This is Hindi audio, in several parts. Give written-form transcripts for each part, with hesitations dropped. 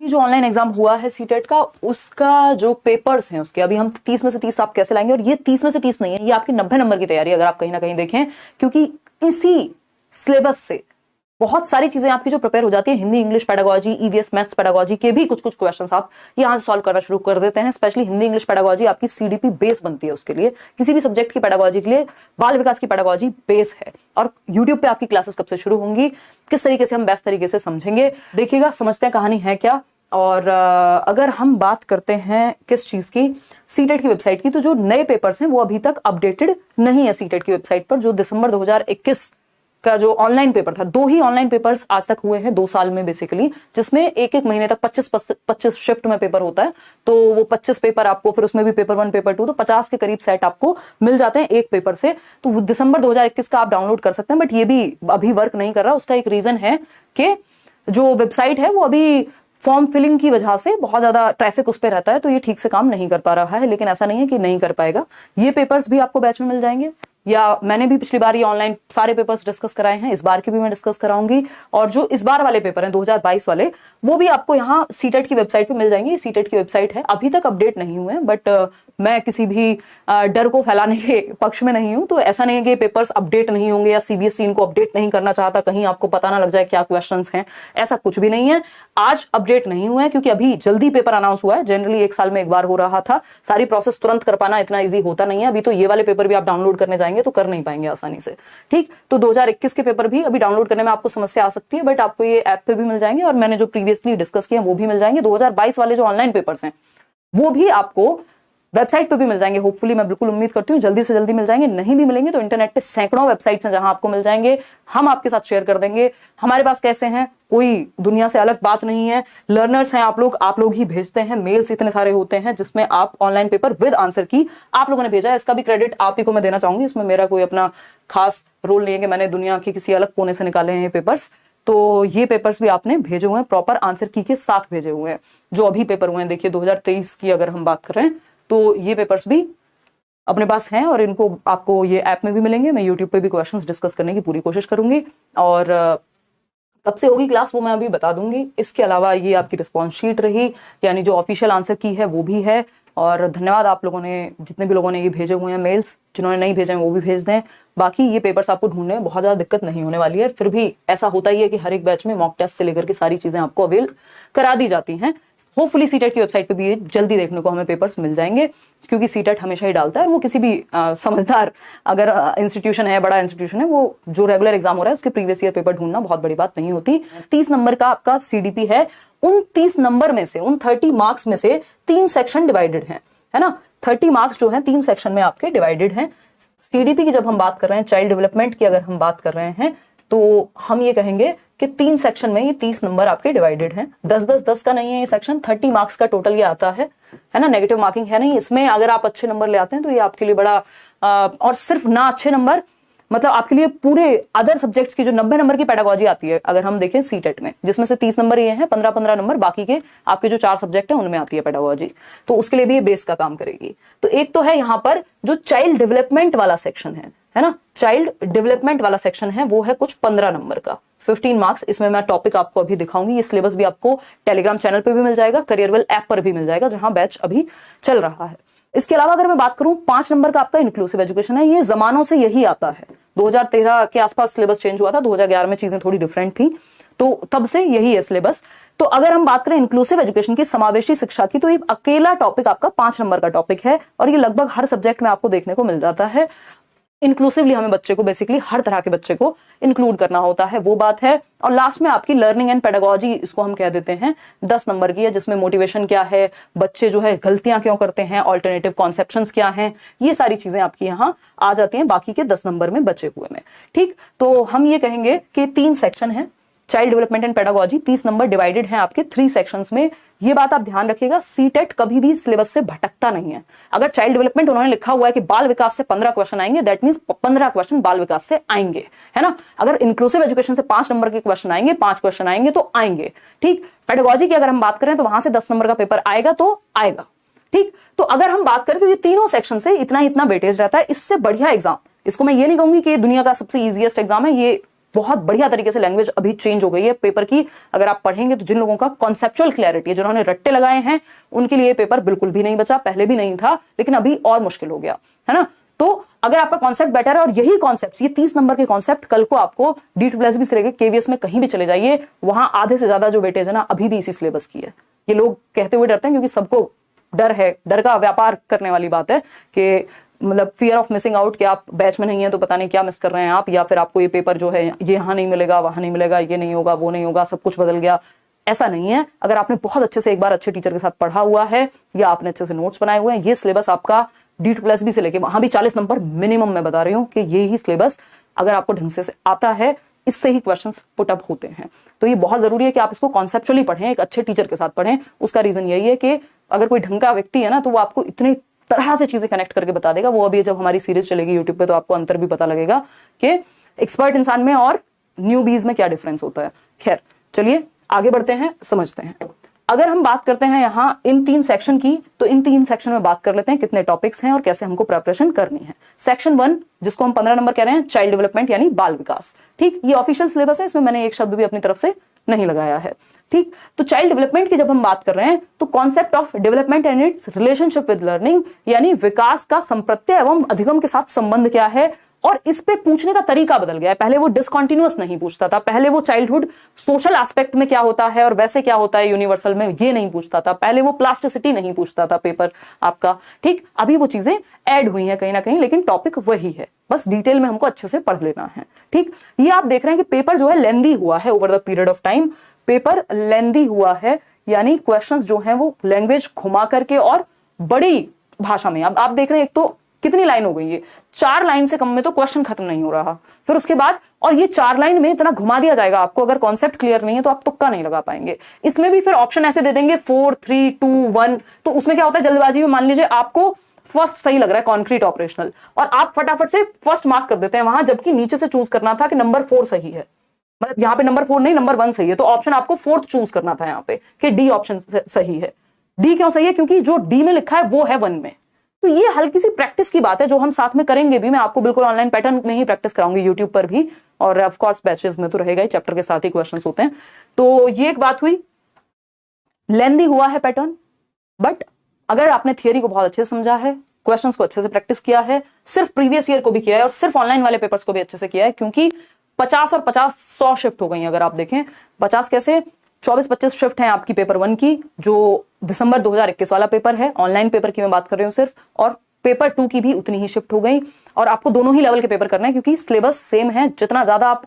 जो ऑनलाइन एग्जाम हुआ है सीटेट का, उसका जो पेपर्स हैं उसके अभी हम 30 में से 30 आप कैसे लाएंगे, और ये 30 में से 30 नहीं है, ये आपकी 90 नंबर की तैयारी अगर आप कहीं ना कहीं देखें, क्योंकि इसी सिलेबस से बहुत सारी चीजें आपकी जो प्रिपेयर हो जाती है। Hindi English pedagogy, EVS maths pedagogy के भी कुछ कुछ क्वेश्चंस आप यहां से सॉल्व करना शुरू कर देते हैं। स्पेशली हिंदी इंग्लिश पेडागोजी आपकी सीडीपी बेस बनती है उसके लिए, किसी भी सब्जेक्ट की पेडागोजी के लिए बाल विकास की पेडागोजी बेस है। और यूट्यूब पे आपकी क्लासेस कब से शुरू होंगी, किस तरीके से हम बेस्ट तरीके से समझेंगे, देखिएगा, समझते हैं कहानी है क्या। और अगर हम बात करते हैं किस चीज की, सीटेट की वेबसाइट की, तो जो नए पेपर्स हैं वो अभी तक अपडेटेड नहीं है सीटेट की वेबसाइट पर। जो दिसंबर 2021 का जो ऑनलाइन पेपर था, 2 ही ऑनलाइन पेपर्स आज तक हुए हैं 2 साल में बेसिकली, जिसमें एक महीने तक 25 शिफ्ट में पेपर होता है। तो वो 25 पेपर आपको, फिर उसमें भी पेपर 1 पेपर 2, तो 50 के करीब सेट आपको मिल जाते हैं एक पेपर से। तो दिसंबर 2021 का आप डाउनलोड कर सकते हैं, बट ये भी अभी वर्क नहीं कर रहा। उसका एक रीजन है कि जो वेबसाइट है वो अभी फॉर्म फिलिंग की वजह से बहुत ज्यादा ट्रैफिक उस पर रहता है, तो ये ठीक से काम नहीं कर पा रहा है। लेकिन ऐसा नहीं है कि नहीं कर पाएगा, ये पेपर्स भी आपको बैच में मिल जाएंगे। या मैंने भी पिछली बार ये ऑनलाइन सारे पेपर्स डिस्कस कराए हैं, इस बार के भी मैं डिस्कस कराऊंगी। और जो इस बार वाले पेपर हैं 2022 वाले, वो भी आपको यहाँ सीटेट की वेबसाइट पे मिल जाएंगे। सीटेट की वेबसाइट है, अभी तक अपडेट नहीं हुए हैं, बट मैं किसी भी डर को फैलाने के पक्ष में नहीं हूं। तो ऐसा नहीं है कि पेपर्स अपडेट नहीं होंगे या सीबीएसई इनको अपडेट नहीं करना चाहता, कहीं आपको पता ना लग जाए क्या क्वेश्चंस हैं, ऐसा कुछ भी नहीं है। आज अपडेट नहीं हुआ है क्योंकि अभी जल्दी पेपर अनाउंस हुआ है। जनरली 1 साल में एक बार हो रहा था, सारी प्रोसेस तुरंत कर पाना इतना ईजी होता नहीं है। अभी तो ये वाले पेपर भी आप डाउनलोड करने जाएंगे तो कर नहीं पाएंगे आसानी से, ठीक। तो 2021 के पेपर भी अभी डाउनलोड करने में आपको समस्या आ सकती है, बट आपको ये ऐप पे भी मिल जाएंगे, और मैंने जो प्रीवियसली डिस्कस किए वो भी मिल जाएंगे। 2022 वाले जो ऑनलाइन पेपर्स हैं वो भी आपको वेबसाइट पे भी मिल जाएंगे। होपफुली, मैं बिल्कुल उम्मीद करती हूँ जल्दी से जल्दी मिल जाएंगे। नहीं भी मिलेंगे तो इंटरनेट पे सैकड़ों वेबसाइट्स हैं जहां आपको मिल जाएंगे, हम आपके साथ शेयर कर देंगे। हमारे पास कैसे हैं, कोई दुनिया से अलग बात नहीं है। लर्नर्स हैं आप लोग ही भेजते हैं, मेल्स इतने सारे होते हैं जिसमें आप ऑनलाइन पेपर विद आंसर की आप लोगों ने भेजा है। इसका भी क्रेडिट आप ही को मैं देना चाहूंगी, इसमें मेरा कोई अपना खास रोल नहीं है कि मैंने दुनिया के किसी अलग कोने से निकाले हैं ये पेपर्स। तो ये पेपर्स भी आपने भेजे हुए हैं, प्रॉपर आंसर की के साथ भेजे हुए हैं। जो अभी पेपर हुए हैं, देखिए 2023 की अगर हम बात कर रहे हैं, तो ये पेपर्स भी अपने पास हैं और इनको आपको ये ऐप में भी मिलेंगे। मैं यूट्यूब पे भी क्वेश्चंस डिस्कस करने की पूरी कोशिश करूंगी, और कब से होगी क्लास वो मैं अभी बता दूंगी। इसके अलावा ये आपकी रिस्पॉन्स शीट रही, यानी जो ऑफिशियल आंसर की है वो भी है। और धन्यवाद आप लोगों ने, जितने भी लोगों ने ये भेजे हुए हैं मेल्स, जिन्होंने नहीं भेजे हैं वो भी भेज दें। बाकी ये पेपर्स आपको ढूंढने में बहुत ज्यादा दिक्कत नहीं होने वाली है। फिर भी ऐसा होता ही है कि हर एक बैच में मॉक टेस्ट से लेकर के सारी चीजें आपको अवेल करा दी जाती हैं। होपफुली सीटेट की वेबसाइट पे भी ये जल्दी देखने को हमें पेपर्स मिल जाएंगे, क्योंकि सीटेट हमेशा ही डालता है। और वो किसी भी समझदार अगर इंस्टीट्यूशन है, बड़ा इंस्टीट्यूशन है, वो जो रेगुलर एग्जाम हो रहा है उसके प्रीवियस ईयर पेपर ढूंढना बहुत बड़ी बात नहीं होती। 30 नंबर का आपका सीडीपी है। उन 30 नंबर में से, उन 30 मार्क्स में से 3 सेक्शन डिवाइडेड है ना। 30 मार्क्स जो है 3 सेक्शन में आपके डिवाइडेड हैं। सीडीपी की जब हम बात कर रहे हैं, चाइल्ड डेवलपमेंट की अगर हम बात कर रहे हैं, तो हम ये कहेंगे कि 3 सेक्शन में ये 30 नंबर आपके डिवाइडेड हैं। 10 का नहीं है ये सेक्शन, 30 मार्क्स का टोटल ये आता है ना। नेगेटिव मार्किंग है नहीं इसमें। अगर आप अच्छे नंबर ले आते हैं तो ये आपके लिए बड़ा और सिर्फ ना अच्छे नंबर, मतलब आपके लिए पूरे अदर सब्जेक्ट्स की जो 90 नंबर की पेडागोजी आती है, अगर हम देखें सीटेट में, जिसमें से 30 नंबर ये हैं, 15 नंबर बाकी के आपके जो 4 सब्जेक्ट हैं उनमें आती है पेडागोजी, तो उसके लिए भी ये बेस का काम करेगी। तो एक तो है यहाँ पर जो चाइल्ड डेवलपमेंट वाला सेक्शन है ना, चाइल्ड डेवलपमेंट वाला सेक्शन है, वो है कुछ 15 नंबर का, 15 मार्क्स। इसमें मैं टॉपिक आपको अभी दिखाऊंगी। ये सिलेबस भी आपको टेलीग्राम चैनल पे भी मिल जाएगा, करियरवेल ऐप पर भी मिल जाएगा, जहां बैच अभी चल रहा है। इसके अलावा अगर मैं बात करूं, 5 नंबर का आपका इंक्लूसिव एजुकेशन है। ये जमानों से यही आता है, 2013 के आसपास सिलेबस चेंज हुआ था, 2011 में चीजें थोड़ी डिफरेंट थी, तो तब से यही है सिलेबस। तो अगर हम बात करें इंक्लूसिव एजुकेशन की, समावेशी शिक्षा की, तो ये अकेला टॉपिक आपका 5 नंबर का टॉपिक है, और ये लगभग हर सब्जेक्ट में आपको देखने को मिल जाता है। इंक्लूसिवली हमें बच्चे को, बेसिकली हर तरह के बच्चे को इंक्लूड करना होता है, वो बात है। और लास्ट में आपकी लर्निंग एंड पेडागोजी, इसको हम कह देते हैं, 10 नंबर की है, जिसमें मोटिवेशन क्या है, बच्चे जो है गलतियां क्यों करते हैं, ऑल्टरनेटिव कॉन्सेप्शंस क्या हैं, ये सारी चीजें आपकी यहाँ आ जाती हैं बाकी के 10 नंबर में बचे हुए में, ठीक। तो हम ये कहेंगे कि 3 सेक्शन है, child development and pedagogy, 30 number divided है आपके 3 सेक्शंस में। ये बात आप ध्यान रखिएगा, सीटेट कभी भी सिलेबस से भटकता नहीं है। अगर चाइल्ड डेवलपमेंट उन्होंने लिखा हुआ है कि बाल विकास से 15 क्वेश्चन आएंगे, दैट मींस 15 क्वेश्चन बाल विकास से आएंगे, है ना। अगर इंक्लूसिव एजुकेशन से 5 नंबर के क्वेश्चन आएंगे, 5 क्वेश्चन आएंगे तो आएंगे, ठीक। पेडागोजी की अगर हम बात करें तो वहां से 10 नंबर का पेपर आएगा तो आएगा, ठीक। तो अगर हम बात करें तो ये तीनों सेक्शन से इतना वेटेज रहता है। इससे बढ़िया एग्जाम, इसको मैं ये नहीं कहूंगी कि दुनिया का सबसे इजीएस्ट एग्जाम है, ये बहुत बढ़िया तरीके से लैंग्वेज अभी चेंज हो गई है पेपर की। अगर आप पढ़ेंगे तो जिन लोगों का कॉन्सेप्चुअल क्लैरिटी है, जिन्होंने रट्टे लगाए हैं, उनके लिए पेपर बिल्कुल भी नहीं बचा। पहले भी नहीं था, लेकिन अभी और मुश्किल हो गया है ना। तो अगर आपका कॉन्सेप्ट बेटर है, और यही कॉन्सेप्ट, ये 30 नंबर के कॉन्सेप्ट कल को आपको D2+ से लेकर KVS में कहीं भी चले जाइए, वहां आधे से ज्यादा जो वेटेज है ना, अभी भी इसी सिलेबस की है। ये लोग कहते हुए डरते हैं क्योंकि सबको डर है, डर का व्यापार करने वाली बात है कि मतलब फियर ऑफ मिसिंग आउट, कि आप बैच में नहीं है तो पता नहीं क्या मिस कर रहे हैं आप, या फिर आपको ये पेपर जो है ये यहाँ नहीं मिलेगा, वहां नहीं मिलेगा, ये नहीं होगा, वो नहीं होगा, सब कुछ बदल गया। ऐसा नहीं है। अगर आपने बहुत अच्छे से एक बार अच्छे टीचर के साथ पढ़ा हुआ है, या आपने अच्छे से नोट्स बनाए हुए हैं, ये सिलेबस आपका D2+ से लेके वहां भी 40 नंबर मिनिमम मैं बता रही हूँ कि ये ही सिलेबस अगर आपको ढंग से आता है, इससे ही क्वेश्चंस पुट अप होते हैं। तो ये बहुत जरूरी है कि आप इसको कॉन्सेप्चुअली पढ़ें, एक अच्छे टीचर के साथ पढ़ें। उसका रीजन यही है कि अगर कोई ढंग का व्यक्ति है ना, तो वो आपको इतनी तरह से चीजें कनेक्ट करके बता देगा। वो अभी जब हमारी सीरीज चलेगी यूट्यूब पे, तो आपको अंतर भी पता लगेगा कि एक्सपर्ट इंसान में और न्यूबीज में क्या डिफरेंस होता है। खैर चलिए आगे बढ़ते हैं, समझते हैं। अगर हम बात करते हैं यहाँ इन 3 सेक्शन की, तो इन 3 सेक्शन में बात कर लेते हैं कितने टॉपिक्स हैं और कैसे हमको प्रिपरेशन करनी है। सेक्शन 1, जिसको हम 15 नंबर कह रहे हैं, चाइल्ड डेवलपमेंट यानी बाल विकास। ठीक, ये ऑफिशियल सिलेबस है, इसमें मैंने एक शब्द भी अपनी तरफ से नहीं लगाया है। ठीक, तो चाइल्ड डेवलपमेंट की जब हम बात कर रहे हैं, तो concept of development and it's relationship with learning, यानी विकास का संप्रत्यय एवं अधिगम के साथ संबंध क्या है, और इस पे पूछने का तरीका बदल गया है। पहले वो डिसकंटिन्यूअस नहीं पूछता था, पहले वो चाइल्डहुड सोशल एस्पेक्ट में क्या होता है और वैसे क्या होता है यूनिवर्सल में, ये नहीं पूछता था। पहले वो प्लास्टिसिटी नहीं पूछता था पेपर आपका। ठीक, अभी वो चीजें ऐड हुई हैं कहीं ना कहीं, लेकिन टॉपिक वही है, बस डिटेल में हमको अच्छे से पढ़ लेना है। ठीक, ये आप देख रहे हैं कि पेपर जो है लेंदी हुआ है over the period of time. Paper lengthy हुआ है, यानी क्वेश्चंस जो हैं वो लैंग्वेज घुमा करके और बड़ी भाषा में। अब आप देख रहे हैं, एक तो कितनी लाइन हो गई है, 4 लाइन से कम में तो क्वेश्चन खत्म नहीं हो रहा। फिर उसके बाद, और ये 4 लाइन में इतना घुमा दिया जाएगा आपको, अगर कॉन्सेप्ट क्लियर नहीं है तो आप तुक्का नहीं लगा पाएंगे। इसमें भी फिर ऑप्शन ऐसे दे देंगे 4 3 2 1। तो उसमें क्या होता है, जल्दबाजी में मान लीजिए आपको फर्स्ट सही लग रहा है कॉन्क्रीट ऑपरेशनल, और आप फटाफट से फर्स्ट मार्क कर देते हैं वहां, जबकि नीचे से चूज करना था कि नंबर 4 सही है। मतलब यहाँ पे नंबर 4 नहीं, नंबर 1 सही है, तो ऑप्शन आपको 4th चूज करना था यहाँ पे कि डी ऑप्शन सही है। डी क्यों सही है, क्योंकि जो डी में लिखा है वो है 1 में। तो ये हल्की सी प्रैक्टिस की बात है जो हम साथ में करेंगे भी। मैं आपको बिल्कुल ऑनलाइन पैटर्न में ही प्रैक्टिस कराऊंगी, यूट्यूब पर भी, और ऑफ कोर्स बैचेस में तो रहेगा ही, चैप्टर के साथ ही क्वेश्चंस होते हैं। तो ये एक बात हुई, लेंदी हुआ है पैटर्न, बट अगर आपने थियरी को बहुत अच्छे से समझा है, क्वेश्चंस को अच्छे से प्रैक्टिस किया है, सिर्फ प्रीवियस ईयर को भी किया है और सिर्फ ऑनलाइन वाले पेपर्स को भी अच्छे से किया है, क्योंकि 50 और 50 100 शिफ्ट हो गई। अगर आप देखें 50 कैसे, 24-25 शिफ्ट हैं आपकी पेपर 1 की, जो दिसंबर 2021 वाला पेपर है, ऑनलाइन पेपर की मैं बात कर रही हूँ सिर्फ, और पेपर 2 की भी उतनी ही शिफ्ट हो गई। और आपको दोनों ही लेवल के पेपर करने हैं, क्योंकि सिलेबस सेम है। जितना ज्यादा आप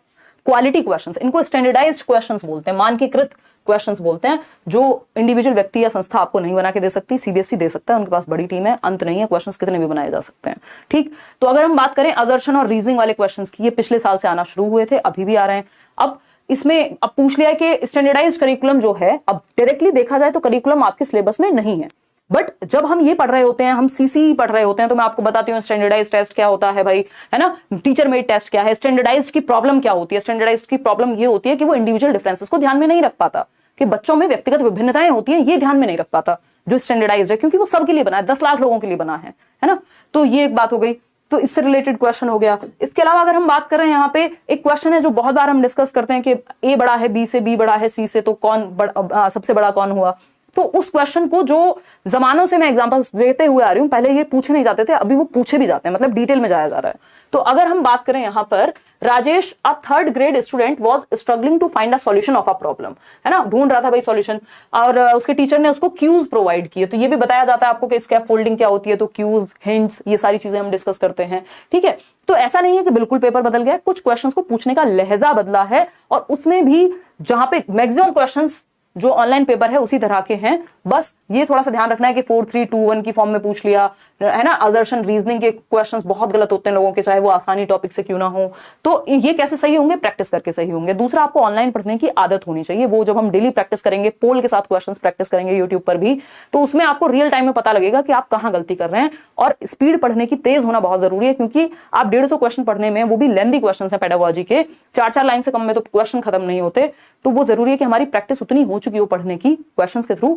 क्वालिटी क्वेश्चंस, इनको स्टैंडर्डाइज्ड क्वेश्चंस बोलते हैं, मानकीकृत क्वेश्चंस बोलते हैं, जो इंडिविजुअल व्यक्ति या संस्था आपको नहीं बना के दे सकती, CBSE दे सकता है, उनके पास बड़ी टीम है, अंत नहीं है, क्वेश्चंस कितने भी बनाए जा सकते हैं। ठीक, तो अगर हम बात करें असर्शन और रीजनिंग वाले क्वेश्चंस की, ये पिछले साल से आना शुरू हुए थे, अभी भी आ रहे हैं। अब इसमें अब पूछ लिया कि स्टैंडर्डाइज्ड करिकुलम जो है, अब डायरेक्टली देखा जाए तो करिकुलम आपके सिलेबस में नहीं है, बट जब हम ये पढ़ रहे होते हैं, हम CC पढ़ रहे होते हैं, तो मैं आपको बताती हूँ स्टैंडर्डाइज्ड टेस्ट क्या होता है भाई, है ना, टीचर मेड टेस्ट क्या है, स्टैंडर्डाइज्ड की प्रॉब्लम क्या होती है। स्टैंडर्डाइज्ड की प्रॉब्लम ये होती है कि वो इंडिविजुअल डिफरेंसेस को ध्यान में नहीं रख पाता, कि बच्चों में व्यक्तिगत विभिन्नताएं होती हैं, ये ध्यान में नहीं रख पाता जो स्टैंडर्डाइज्ड है, क्योंकि वो सबके लिए बना है, 10 लाख लोगों के लिए बना है ना। तो ये एक बात हो गई, तो इससे रिलेटेड क्वेश्चन हो गया। इसके अलावा अगर हम बात कर रहे हैं, यहाँ पे एक क्वेश्चन है जो बहुत बार हम डिस्कस करते हैं कि A बड़ा है B से, B बड़ा है C से, तो कौन सबसे बड़ा कौन हुआ। तो उस क्वेश्चन को जो जमानों से मैं एग्जांपल्स देते हुए आ रही हूं, पहले ये पूछे नहीं जाते थे, अभी वो पूछे भी जाते हैं, मतलब डिटेल में जाया जा रहा है। तो अगर हम बात करें यहाँ पर, Rajesh a 3rd grade student was struggling to find a solution of a problem, है ना, ढूंढ रहा था भाई सॉल्यूशन, और उसके टीचर ने उसको क्यूज प्रोवाइड किए। तो ये भी बताया जाता है आपको कि स्कैफोल्डिंग क्या होती है, तो क्यूज, हिंट्स, ये सारी चीजें हम डिस्कस करते हैं। ठीक है, तो ऐसा नहीं है कि बिल्कुल पेपर बदल गया, कुछ क्वेश्चंस को पूछने का लहजा बदला है, और उसमें भी जहां पे मैक्सिमम क्वेश्चंस जो ऑनलाइन पेपर है उसी तरह के हैं। बस ये थोड़ा सा ध्यान रखना है कि 4 3 2 1 की फॉर्म में पूछ लिया, है ना। असर्शन, रीजनिंग के क्वेश्चंस बहुत गलत होते हैं लोगों के, चाहे वो आसानी टॉपिक से क्यों ना हो। तो ये कैसे सही होंगे, प्रैक्टिस करके सही होंगे। दूसरा, आपको ऑनलाइन पढ़ने की आदत होनी चाहिए। वो जब हम डेली प्रैक्टिस करेंगे, पोल के साथ क्वेश्चंस प्रैक्टिस करेंगे यूट्यूब पर भी, तो उसमें आपको रियल टाइम में पता लगेगा कि आप कहाँ गलती कर रहे हैं। और स्पीड पढ़ने की तेज होना बहुत जरूरी है, क्योंकि आप 150 क्वेश्चन पढ़ने में, वो भी लेंथी क्वेश्चन है पेडागोजी के, 4-4 लाइन से कम में तो क्वेश्चन खत्म नहीं होते। तो वो जरूरी है कि हमारी प्रैक्टिस उतनी हो चुकी हो पढ़ने की क्वेश्चंस के थ्रू,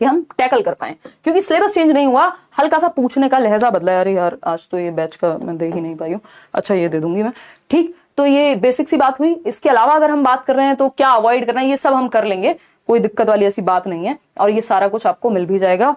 कि हम टैकल कर पाए, क्योंकि सिलेबस चेंज नहीं हुआ, हल्का सा पूछने का लहजा बदला है। अरे यार, आज तो ये बैच का मैं दे ही नहीं पाई हूँ, अच्छा ये दे दूंगी मैं। ठीक, तो ये बेसिक सी बात हुई। इसके अलावा अगर हम बात कर रहे हैं तो क्या अवॉइड करना है, ये सब हम कर लेंगे, कोई दिक्कत वाली ऐसी बात नहीं है। और ये सारा कुछ आपको मिल भी जाएगा।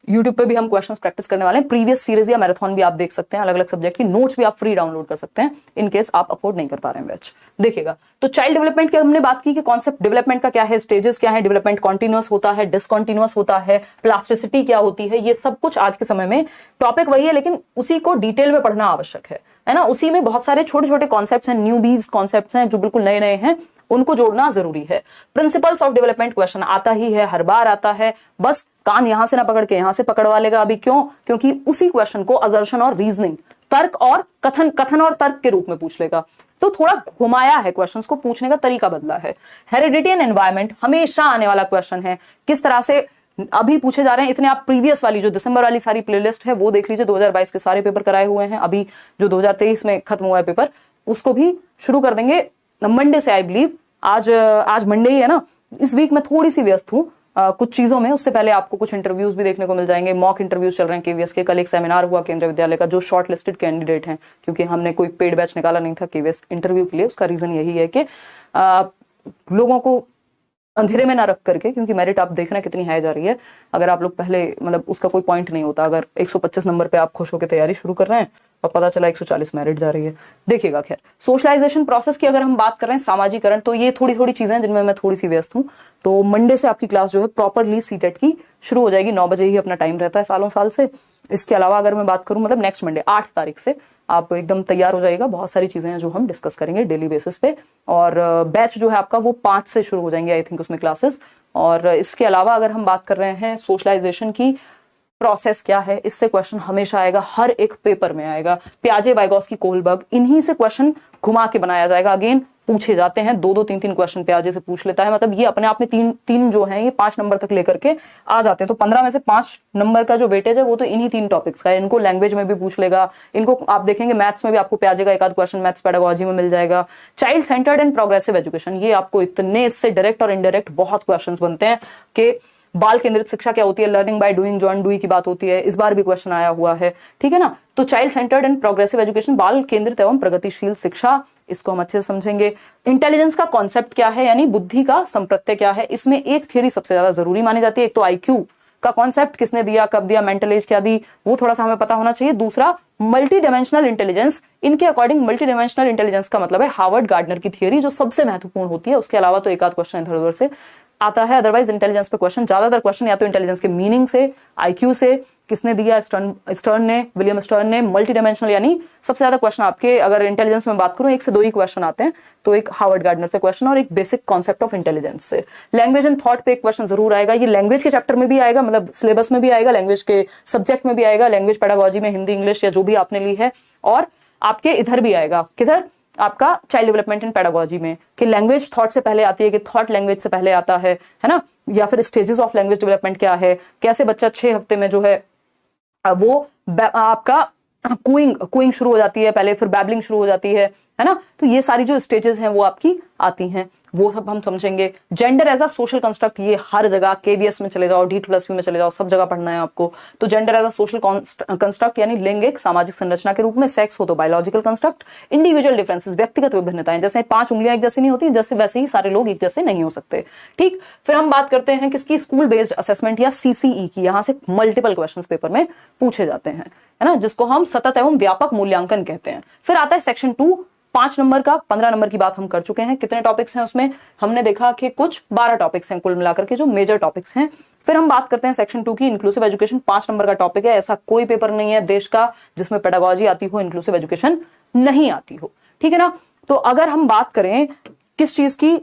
YouTube पे भी हम क्वेश्चंस प्रैक्टिस करने वाले हैं, प्रीवियस सीरीज या मैराथन भी आप देख सकते हैं, अलग अलग सब्जेक्ट की नोट्स भी आप फ्री डाउनलोड कर सकते हैं इन केस आप अफोर्ड नहीं कर पा रहे हैं बैच। देखिएगा, तो चाइल्ड डेवलपमेंट की हमने बात की कि कॉन्सेप्ट डेवलपमेंट का क्या है, स्टेजेस क्या है, डेवलपमेंट कॉन्टिन्यूअस होता है, डिसकॉन्टिन्यूअस होता है, प्लास्टिसिटी क्या होती है, ये सब कुछ आज के समय में टॉपिक वही है, लेकिन उसी को डिटेल में पढ़ना आवश्यक है ना। उसी में बहुत सारे छोटे छोटे कॉन्सेप्ट्स हैं, न्यूबीज कॉन्सेप्ट्स हैं जो बिल्कुल नए नए हैं, उनको जोड़ना जरूरी है। प्रिंसिपल्स ऑफ डेवलपमेंट क्वेश्चन आता ही है, हर बार आता है, बस कान यहां से ना पकड़ के यहां से पकड़वा लेगा अभी। क्यों? क्योंकि उसी क्वेश्चन को असर्शन और रीजनिंग, तर्क और कथन और तर्क के रूप में पूछ लेगा, तो थोड़ा घुमाया है क्वेश्चंस को, पूछने का तरीका बदला है। हेरिडिटी एंड एनवायरमेंट हमेशा आने वाला क्वेश्चन है, किस तरह से अभी पूछे जा रहे हैं। इतने आप प्रीवियस वाली जो दिसंबर वाली सारी प्लेलिस्ट है वो देख लीजिए, 2022 के सारे पेपर कराए हुए हैं, अभी जो 2023 में खत्म हुआ है पेपर उसको भी शुरू कर देंगे मंडे से, आई बिलीव। आज मंडे ही है ना। इस वीक में थोड़ी सी व्यस्त हूँ कुछ चीजों में, उससे पहले आपको कुछ इंटरव्यूज भी देखने को मिल जाएंगे, मॉक इंटरव्यूज चल रहे हैं केवीएस के। कल एक सेमिनार हुआ केंद्रीय विद्यालय का, जो शॉर्ट लिस्टेड कैंडिडेट हैं, क्योंकि हमने कोई पेड बैच निकाला नहीं था केवीएस इंटरव्यू के लिए, उसका रीजन यही है कि लोगों को अंधेरे में ना रख करके, क्योंकि मेरिट आप देख रहे हैं कितनी हाई जा रही है। अगर आप लोग पहले मतलब उसका कोई पॉइंट नहीं होता, अगर 125 नंबर पे आप खुश होकर तैयारी शुरू कर रहे हैं और पता चला 140 मेरिट जा रही है। देखिएगा, खैर सोशलाइजेशन प्रोसेस की अगर हम बात कर रहे हैं, सामाजिकरण, तो ये थोड़ी थोड़ी चीजें जिनमें मैं थोड़ी सी व्यस्त हूँ। तो मंडे से आपकी क्लास जो है प्रॉपरली सीटेट की शुरू हो जाएगी, 9 बजे ही अपना टाइम रहता है सालों साल से। इसके अलावा अगर मैं बात करूं, मतलब नेक्स्ट मंडे 8 तारीख से आप एकदम तैयार हो जाएगा। बहुत सारी चीजें हैं जो हम डिस्कस करेंगे डेली बेसिस पे, और बैच जो है आपका वो 5 से शुरू हो जाएंगे आई थिंक उसमें क्लासेस। और इसके अलावा अगर हम बात कर रहे हैं सोशलाइजेशन की प्रोसेस क्या है, इससे क्वेश्चन हमेशा आएगा, हर एक पेपर में आएगा। प्याजे, वाइगॉस्की, कोहलबर्ग, इन्हीं से क्वेश्चन घुमा के बनाया जाएगा। अगेन पूछे जाते हैं 2-2, 3-3 क्वेश्चन प्याजे से पूछ लेता है, मतलब ये अपने आप में 3 जो हैं ये 5 नंबर तक लेकर के आ जाते हैं। तो 15 में से 5 नंबर का जो वेटेज है वो तो इन्हीं 3 टॉपिक्स का है। इनको लैंग्वेज में भी पूछ लेगा, इनको आप देखेंगे मैथ्स में भी आपको प्याजे का एक आध क्वेश्चन मैथ्स पेडागोजी में मिल जाएगा। Child centred and progressive education, ये आपको इतने इससे डायरेक्ट और इनडायरेक्ट बहुत क्वेश्चन बनते हैं कि बाल केंद्रित शिक्षा क्या होती है, लर्निंग बाय डूइंग, जॉन डूई की बात होती है, इस बार भी क्वेश्चन आया हुआ है, ठीक है ना। तो child centred and progressive education, बाल केंद्रित एवं प्रगतिशील शिक्षा, इसको हम अच्छे से समझेंगे। इंटेलिजेंस का कॉन्सेप्ट क्या है, यानी बुद्धि का संप्रत्यय क्या है, इसमें एक थियरी सबसे ज्यादा जरूरी मानी जाती है। एक तो आईक्यू का कॉन्सेप्ट, किसने दिया, कब दिया, मेंटल एज क्या दी, वो थोड़ा सा हमें पता होना चाहिए। दूसरा मल्टी डायमेंशनल इंटेलिजेंस, इनके अकॉर्डिंग मल्टी डायमेंशनल इंटेलिजेंस का मतलब है हार्वर्ड गार्डनर की थियरी, जो सबसे महत्वपूर्ण होती है। उसके अलावा तो एक आध क्वेश्चन इधर उधर से आता है, अदरवाइज इंटेलिजेंस पे क्वेश्चन ज्यादातर क्वेश्चन या तो इंटेलिजेंस के मीनिंग से, आईक्यू से, किसने दिया, स्टर्न ने, विलियम स्टर्न ने, मल्टी डायमेंशनल, यानी सबसे ज्यादा क्वेश्चन आपके अगर इंटेलिजेंस में बात करूं 1 से 2 ही क्वेश्चन आते हैं, तो एक हार्वर्ड गार्डनर से क्वेश्चन और एक बेसिक कॉन्सेप्ट ऑफ इंटेलिजेंस से। लैंग्वेज एंड थॉट पे एक क्वेश्चन जरूर आएगा, ये लैंग्वेज के चैप्टर में भी आएगा, मतलब सिलेबस में भी आएगा, लैंग्वेज के सब्जेक्ट में भी आएगा, लैंग्वेज पेडागोजी में हिंदी, इंग्लिश या जो भी आपने ली है, और आपके इधर भी आएगा, किधर, आपका चाइल्ड डेवलपमेंट एंड पेडागोजी में, कि लैंग्वेज थॉट से पहले आती है कि थॉट लैंग्वेज से पहले आता है ना, या फिर स्टेजेस ऑफ लैंग्वेज डेवलपमेंट क्या है, कैसे बच्चा 6 हफ्ते में जो है वो आपका कुइंग शुरू हो जाती है पहले, फिर बैबलिंग शुरू हो जाती है ना। तो ये सारी जो स्टेजेस हैं वो आपकी आती हैं, वो सब हम समझेंगे। Gender as a social construct, ये हर जगह केवीएस में चले जाओ, D+P में चले जाओ, सब जगह पढ़ना है आपको। तो gender as a social construct यानी लिंग एक सामाजिक संरचना के रूप में, सेक्स हो तो बायोलॉजिकल कंस्ट्रक्ट, इंडिविजुअल डिफरेंसेस, व्यक्तिगत विभिन्नताएं, जैसे 5 उंगलियां एक जैसी नहीं होती, जैसे वैसे ही सारे लोग एक जैसे नहीं हो सकते, ठीक। फिर हम बात करते हैं किसकी, स्कूल बेस्ड असेसमेंट या CCE की, यहां से मल्टीपल क्वेश्चंस पेपर में पूछे जाते हैं, है ना, जिसको हम सतत एवं व्यापक मूल्यांकन कहते हैं। फिर आता है सेक्शन 2, 5 नंबर का, 15 नंबर की बात हम कर चुके हैं। कितने टॉपिक्स हैं उसमें, हमने देखा कि कुछ 12 टॉपिक्स हैं कुल मिलाकर के, जो मेजर टॉपिक्स हैं। फिर हम बात करते हैं सेक्शन 2 की, इंक्लूसिव एजुकेशन, 5 नंबर का टॉपिक है। ऐसा कोई पेपर नहीं है देश का जिसमें पेडागोजी आती हो, इंक्लूसिव एजुकेशन नहीं आती हो, ठीक है ना। तो अगर हम बात करें किस चीज की,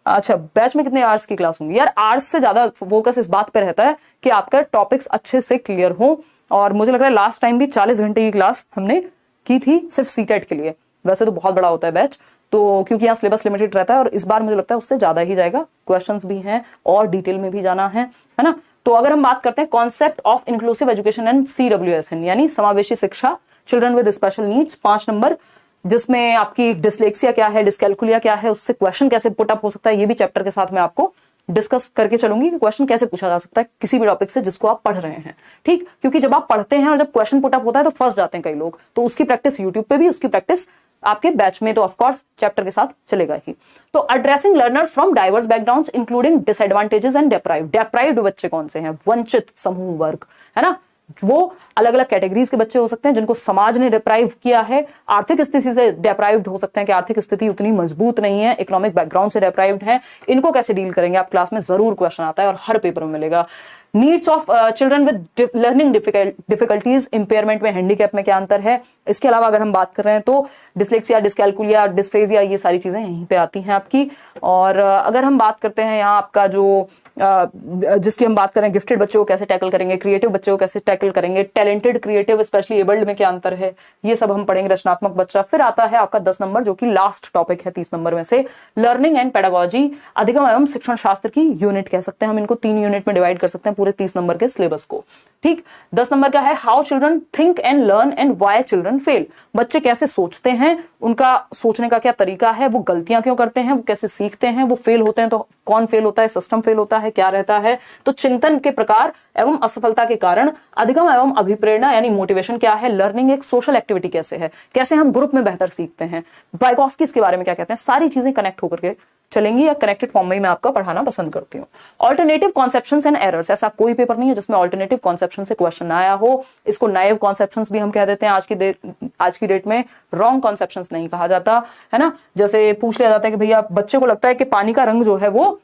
अच्छा बैच में कितने आवर्स की क्लास होंगी, यार आवर्स से ज्यादा फोकस इस बात पे रहता है कि आपका टॉपिक्स अच्छे से क्लियर हो। और मुझे लग रहा है लास्ट टाइम भी 40 घंटे की क्लास हमने की थी सिर्फ सीटेट के लिए, वैसे तो बहुत बड़ा होता है बैच, तो क्योंकि यहाँ सिलेबस लिमिटेड रहता है, और इस बार मुझे लगता है उससे ज्यादा ही जाएगा, क्वेश्चंस भी हैं और डिटेल में भी जाना है ना। तो अगर हम बात करते हैं concept of inclusive education and CWSN यानी समावेशी शिक्षा, children with special needs, 5 number, जिसमें आपकी डिसलेक्सिया क्या है, डिस्कैल्कुलिया क्या है, उससे क्वेश्चन कैसे पुट अप हो सकता है, ये भी चैप्टर के साथ मैं आपको डिस्कस करके चलूंगी कि क्वेश्चन कैसे पूछा जा सकता है किसी भी टॉपिक से जिसको आप पढ़ रहे हैं, ठीक। क्योंकि जब आप पढ़ते हैं और जब क्वेश्चन पुट अप होता है तो फंस जाते हैं कई लोग, तो उसकी प्रैक्टिस यूट्यूब पे भी, उसकी प्रैक्टिस आपके बैच में तो ऑफकोर्स चैप्टर के साथ चलेगा ही। तो addressing learners from diverse backgrounds including disadvantages and deprived बच्चे कौन से हैं, वंचित समूह वर्ग, है ना, वो अलग अलग कैटेगरीज के बच्चे हो सकते हैं जिनको समाज ने डिप्राइव किया है, आर्थिक स्थिति से डिप्राइव्ड हो सकते हैं कि आर्थिक स्थिति उतनी मजबूत नहीं है, इकोनॉमिक बैकग्राउंड से डिप्राइव्ड है, इनको कैसे डील करेंगे आप क्लास में जरूर क्वेश्चन आता है और हर पेपर में मिलेगा। Needs of children with learning difficulties, impairment में, हैंडीकैप में क्या अंतर है। इसके अलावा अगर हम बात कर रहे हैं तो डिसलेक्सिया, डिस्कैलकुलिया, डिस्फेजिया, ये सारी चीजें यहीं पे आती हैं आपकी। और अगर हम बात करते हैं यहाँ आपका जो जिसकी हम बात करें, गिफ्टेड बच्चों को कैसे टैकल करेंगे, क्रिएटिव बच्चों को कैसे टैकल करेंगे, टैलेंटेड, क्रिएटिव, स्पेशली एबल्ड में क्या अंतर है, ये सब हम पढ़ेंगे। रचनात्मक बच्चा। फिर आता है आपका 10 नंबर जो कि लास्ट टॉपिक है 30 नंबर में से, लर्निंग एंड पेडागोजी, अधिगम एवं शिक्षण शास्त्र की यूनिट कह सकते हैं हम इनको, 3 यूनिट में डिवाइड कर सकते हैं पूरे 30 नंबर के सिलेबस को। ठीक। 10 नंबर का है how children think and learn and why children fail, बच्चे कैसे सोचते हैं, उनका सोचने का क्या तरीका है, वो गलतियां क्यों करते हैं, वो कैसे सीखते हैं, वो फेल होते हैं तो कौन फेल होता है, सिस्टम फेल होता है, क्या रहता है। तो चिंतन के प्रकार एवं असफलता के कारण, अधिगम एवं अभिप्रेरणा यानी मोटिवेशन क्या है, लर्निंग एक सोशल एक्टिविटी कैसे है, कैसे हम ग्रुप में बेहतर सीखते हैं, वाइगोस्की इसके बारे में क्या कहते हैं, सारी चीजें कनेक्ट होकर के चलेंगी या कनेक्टेड फॉर्म में ही मैं आपका पढ़ाना पसंद करती हूँ। ऑल्टरनेटिव कॉन्सेप्शंस एंड एरर्स, ऐसा कोई पेपर नहीं है जिसमें ऑल्टरनेटिव कॉन्सेप्शन से क्वेश्चन आया हो। इसको नाइव कॉन्सेप्शंस भी हम कह देते हैं आज की डेट में, रॉन्ग कॉन्सेप्शंस नहीं कहा जाता, है ना। जैसे पूछ लिया जाता है कि भैया बच्चे को लगता है कि पानी का रंग जो है वो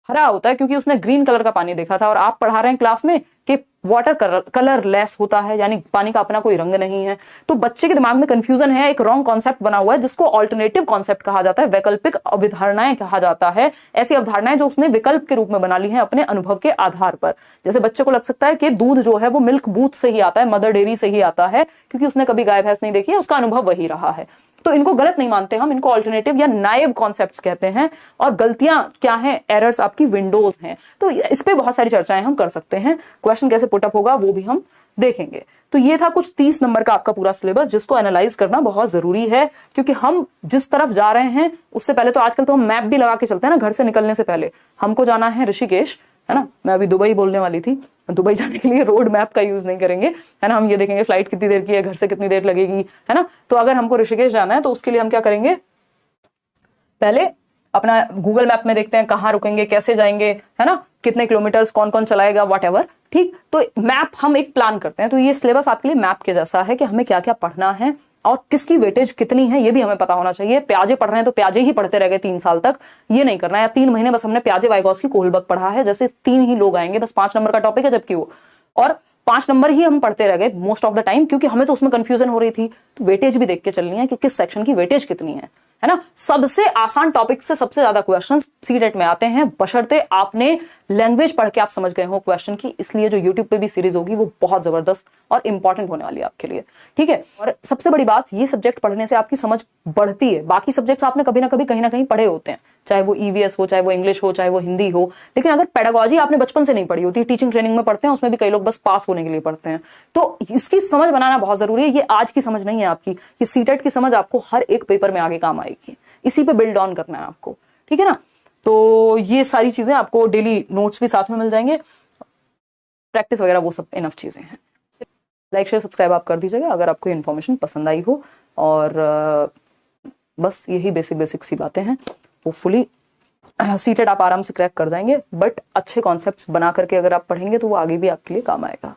हरा होता है क्योंकि उसने ग्रीन कलर का पानी देखा था, और आप पढ़ा रहे हैं क्लास में कि वाटर कलर लेस होता है, यानी पानी का अपना कोई रंग नहीं है। तो बच्चे के दिमाग में कंफ्यूजन है, एक रॉन्ग कॉन्सेप्ट बना हुआ है जिसको ऑल्टरनेटिव कॉन्सेप्ट कहा जाता है, वैकल्पिक अवधारणाएं कहा जाता है। ऐसी अवधारणाएं जो उसने विकल्प के रूप में बना ली हैं अपने अनुभव के आधार पर। जैसे बच्चे को लग सकता है कि दूध जो है वो मिल्क बूथ से ही आता है, मदर डेयरी से ही आता है, क्योंकि उसने कभी गाय भैंस नहीं देखी है, उसका अनुभव वही रहा है। तो इनको गलत नहीं मानते हम, इनको ऑल्टरनेटिव या नाइव कॉन्सेप्ट्स कहते हैं। और गलतियां क्या हैं, एरर्स आपकी विंडोज हैं। तो इस पे बहुत सारी चर्चाएं हम कर सकते हैं, क्वेश्चन कैसे पुटअप होगा वो भी हम देखेंगे। तो ये था कुछ 30 नंबर का आपका पूरा सिलेबस, जिसको एनालाइज करना बहुत जरूरी है, क्योंकि हम जिस तरफ जा रहे हैं उससे पहले तो आजकल तो हम मैप भी लगा के चलते हैं ना, घर से निकलने से पहले। हमको जाना है ऋषिकेश, है ना, मैं अभी दुबई बोलने वाली थी, दुबई जाने के लिए रोड मैप का यूज नहीं करेंगे, है ना। हम ये देखेंगे फ्लाइट कितनी देर की है, घर से कितनी देर लगेगी, है ना। तो अगर हमको ऋषिकेश जाना है तो उसके लिए हम क्या करेंगे, पहले अपना गूगल मैप में देखते हैं कहाँ रुकेंगे, कैसे जाएंगे, है ना, कितने किलोमीटर्स कौन कौन चलाएगा, व्हाटएवर। ठीक। तो मैप हम एक प्लान करते हैं। तो ये सिलेबस आपके लिए मैप के जैसा है कि हमें क्या क्या पढ़ना है और किसकी वेटेज कितनी है ये भी हमें पता होना चाहिए। प्याजे पढ़ रहे हैं तो प्याजे ही पढ़ते रह गए 3 साल तक, ये नहीं करना है। या 3 महीने बस हमने प्याजे, वाइगोस्की, कोहलबर्ग पढ़ा है, जैसे 3 ही लोग आएंगे, बस 5 नंबर का टॉपिक है जबकि वो, और 5 नंबर ही हम पढ़ते रह गए मोस्ट ऑफ द टाइम, क्योंकि हमें तो उसमें कंफ्यूजन हो रही थी। तो वेटेज भी देख के चलनी है कि किस सेक्शन की वेटेज कितनी है ना। सबसे आसान टॉपिक से सबसे ज्यादा क्वेश्चन सीटेट में आते हैं, बशर्ते आपने लैंग्वेज पढ़ के आप समझ गए हो क्वेश्चन की। इसलिए जो यूट्यूब पे भी सीरीज होगी वो बहुत जबरदस्त और इंपॉर्टेंट होने वाली है आपके लिए। ठीक है। और सबसे बड़ी बात, ये सब्जेक्ट पढ़ने से आपकी समझ बढ़ती है। बाकी सब्जेक्ट्स आपने कभी ना कभी कहीं ना कहीं पढ़े होते हैं, चाहे वो ईवीएस हो, चाहे वो इंग्लिश हो, चाहे वो हिंदी हो, लेकिन अगर पेडागोजी आपने बचपन से नहीं पढ़ी होती, टीचिंग ट्रेनिंग में पढ़ते हैं, उसमें भी कई लोग बस पास होने के लिए पढ़ते हैं। तो इसकी समझ बनाना बहुत जरूरी है। ये आज की समझ नहीं है आपकी, ये सीटेट की समझ आपको हर एक पेपर में आगे काम आएगी। इसी पे बिल्ड ऑन करना है आपको, ठीक है ना। तो ये सारी चीजें आपको डेली नोट्स भी साथ में मिल जाएंगे, प्रैक्टिस वगैरह वो सब इनफ चीजें हैं। लाइक शेयर सब्सक्राइब आप कर दीजिएगा अगर आपको इन्फॉर्मेशन पसंद आई हो। और बस यही बेसिक सी बातें हैं। होपफुली सीटेट आप आराम से क्रैक कर जाएंगे, बट अच्छे कॉन्सेप्ट्स बना करके अगर आप पढ़ेंगे तो वो आगे भी आपके लिए काम आएगा।